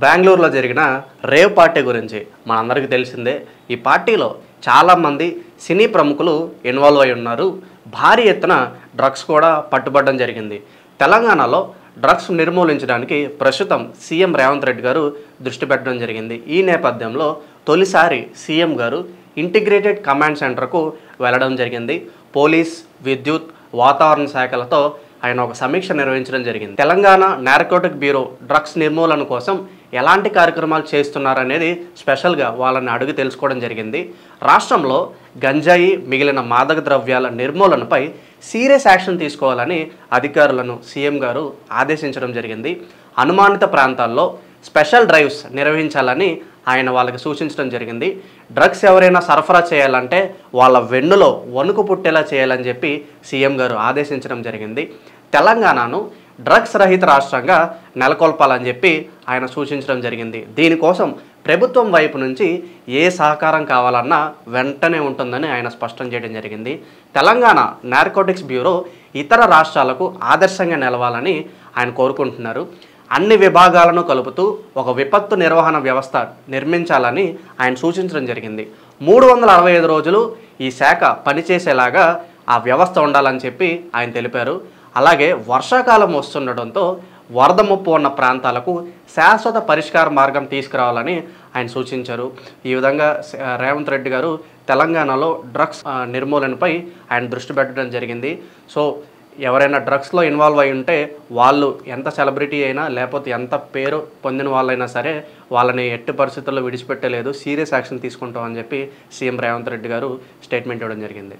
బెంగళూరులో జరిగిన rave party గురించి మనందరికీ తెలిసిందే. ఈ పార్టీలో చాలామంది సినీ ప్రముఖులు ఇన్వాల్వ్ అయి ఉన్నారు. భారీ ఎత్తున డ్రగ్స్ కూడా పట్టుబడడం జరిగింది. తెలంగాణలో డ్రగ్స్ నిర్మూలించడానికి ప్రస్తుతం సీఎం రేవంత్ రెడ్డి గారు దృష్టి పెట్టడం జరిగింది. ఈ నేపథ్యంలో తొలిసారి సీఎం గారు ఇంటిగ్రేటెడ్ కమాండ్ సెంటర్కు వెళ్ళడం జరిగింది. పోలీస్, విద్యుత్, వాతావరణ శాఖలతో ఆయన ఒక సమీక్ష నిర్వహించడం జరిగింది. తెలంగాణ నార్కోటిక్ బ్యూరో డ్రగ్స్ నిర్మూలన కోసం ఎలాంటి కార్యక్రమాలు చేస్తున్నారనేది స్పెషల్గా వాళ్ళని అడిగి తెలుసుకోవడం జరిగింది. రాష్ట్రంలో గంజాయి, మిగిలిన మాదక ద్రవ్యాల నిర్మూలనపై సీరియస్ యాక్షన్ తీసుకోవాలని అధికారులను సీఎం గారు ఆదేశించడం జరిగింది. అనుమానిత ప్రాంతాల్లో స్పెషల్ డ్రైవ్స్ నిర్వహించాలని ఆయన వాళ్ళకి సూచించడం జరిగింది. డ్రగ్స్ ఎవరైనా సరఫరా చేయాలంటే వాళ్ళ వెన్నులో వణుకు పుట్టేలా చేయాలని చెప్పి సీఎం గారు ఆదేశించడం జరిగింది. తెలంగాణను డ్రగ్స్ రహిత రాష్ట్రంగా నెలకొల్పాలని చెప్పి ఆయన సూచించడం జరిగింది. దీనికోసం ప్రభుత్వం వైపు నుంచి ఏ సహకారం కావాలన్నా వెంటనే ఉంటుందని ఆయన స్పష్టం చేయడం జరిగింది. తెలంగాణ నార్కోటిక్స్ బ్యూరో ఇతర రాష్ట్రాలకు ఆదర్శంగా నిలవాలని ఆయన కోరుకుంటున్నారు. అన్ని విభాగాలను కలుపుతూ ఒక విపత్తు నిర్వహణ వ్యవస్థ నిర్మించాలని ఆయన సూచించడం జరిగింది. 365 రోజులు ఈ శాఖ పనిచేసేలాగా ఆ వ్యవస్థ ఉండాలని చెప్పి ఆయన తెలిపారు. అలాగే వర్షాకాలం వస్తుండటంతో వరద ముప్పు ఉన్న ప్రాంతాలకు శాశ్వత పరిష్కార మార్గం తీసుకురావాలని ఆయన సూచించారు. ఈ విధంగా రేవంత్ రెడ్డి గారు తెలంగాణలో డ్రగ్స్ నిర్మూలనపై ఆయన దృష్టి పెట్టడం జరిగింది. సో ఎవరైనా డ్రగ్స్లో ఇన్వాల్వ్ అయి ఉంటే వాళ్ళు ఎంత సెలబ్రిటీ అయినా లేకపోతే ఎంత పేరు పొందిన వాళ్ళైనా సరే వాళ్ళని ఎట్టి పరిస్థితుల్లో విడిచిపెట్టలేదు, సీరియస్ యాక్షన్ తీసుకుంటామని చెప్పి సీఎం రేవంత్ రెడ్డి గారు స్టేట్మెంట్ ఇవ్వడం జరిగింది.